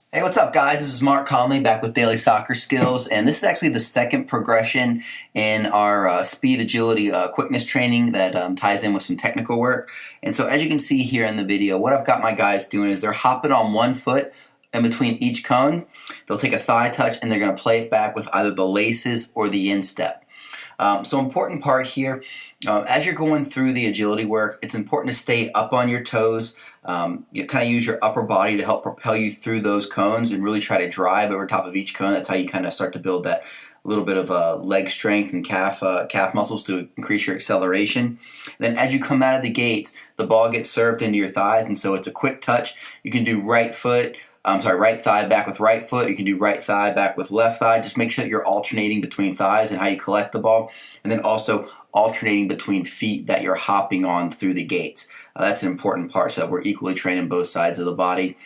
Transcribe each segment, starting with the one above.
Hey, what's up, guys? This is Mark Conley back with Daily Soccer Skills, and this is actually the second progression in our speed, agility, quickness training that ties in with some technical work. And so as you can see here in the video, what I've got my guys doing is they're hopping on one foot in between each cone. They'll take a thigh touch and they're going to play it back with either the laces or the instep. So important part here, as you're going through the agility work, it's important to stay up on your toes. You kind of use your upper body to help propel you through those cones and really try to drive over top of each cone. That's how you kind of start to build that little bit of leg strength and calf muscles to increase your acceleration. Then as you come out of the gates, the ball gets served into your thighs, and so it's a quick touch. You can do right thigh back with right foot. You can do right thigh back with left thigh. Just make sure that you're alternating between thighs and how you collect the ball, and then also alternating between feet that you're hopping on through the gates. That's an important part so that we're equally training both sides of the body.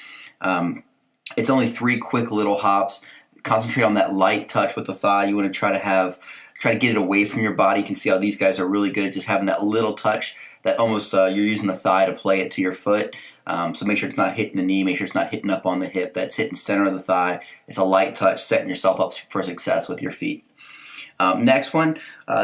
It's only 3 quick little hops. Concentrate on that light touch with the thigh. You want to try to get it away from your body. You can see how these guys are really good at just having that little touch that almost you're using the thigh to play it to your foot. So make sure it's not hitting the knee, make sure it's not hitting up on the hip, that's hitting center of the thigh. It's a light touch, setting yourself up for success with your feet. Next one,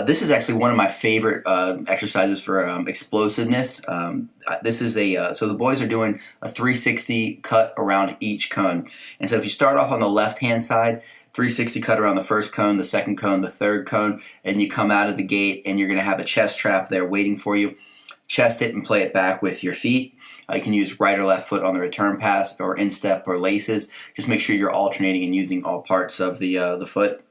this is actually one of my favorite exercises for explosiveness. So the boys are doing a 360 cut around each cone. And so if you start off on the left-hand side, 360 cut around the first cone, the second cone, the third cone, and you come out of the gate and you're going to have a chest trap there waiting for you. Chest it and play it back with your feet. You can use right or left foot on the return pass or instep or laces. Just make sure you're alternating and using all parts of the foot.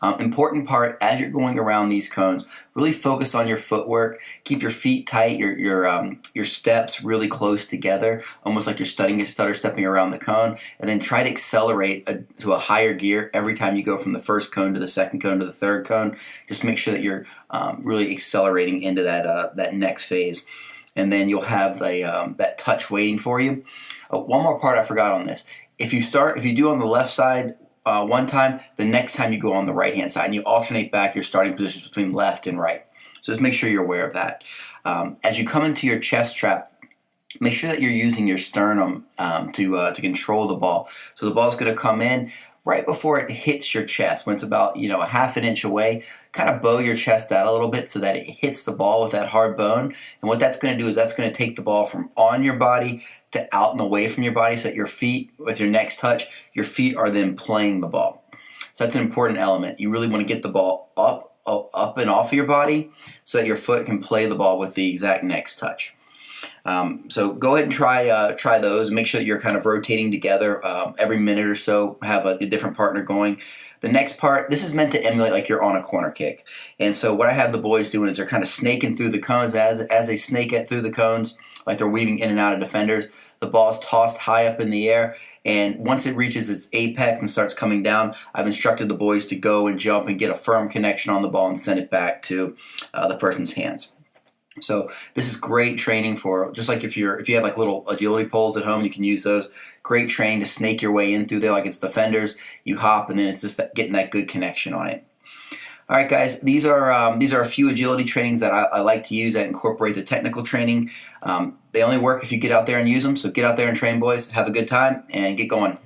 Important part, as you're going around these cones, really focus on your footwork. Keep your feet tight, your steps really close together, almost like you're stutter stepping around the cone, and then try to accelerate to a higher gear every time you go from the first cone to the second cone to the third cone. Just make sure that you're really accelerating into that next phase, and then you'll have that touch waiting for you. One more part I forgot on this. If you do on the left side one time, the next time you go on the right hand side and you alternate back your starting positions between left and right. So just make sure you're aware of that. As you come into your chest trap, make sure that you're using your sternum to control the ball. So the ball's going to come in right before it hits your chest. When it's about a half an inch away, kind of bow your chest out a little bit so that it hits the ball with that hard bone. And what that's going to do is that's going to take the ball from on your body to out and away from your body, so that your feet, with your next touch, your feet are then playing the ball. So that's an important element. You really want to get the ball up and off of your body so that your foot can play the ball with the exact next touch. So go ahead and try those. Make sure that you're kind of rotating together every minute or so. Have a different partner going. The next part, this is meant to emulate like you're on a corner kick. And so what I have the boys doing is they're kind of snaking through the cones. As they snake it through the cones, like they're weaving in and out of defenders, the ball's tossed high up in the air. And once it reaches its apex and starts coming down, I've instructed the boys to go and jump and get a firm connection on the ball and send it back to the person's hands. So this is great training for, just like if you have like little agility poles at home, you can use those. Great training to snake your way in through there like it's defenders. You hop and then it's just getting that good connection on it. All right, guys, these are a few agility trainings that I like to use that incorporate the technical training. They only work if you get out there and use them, so get out there and train, boys. Have a good time and get going.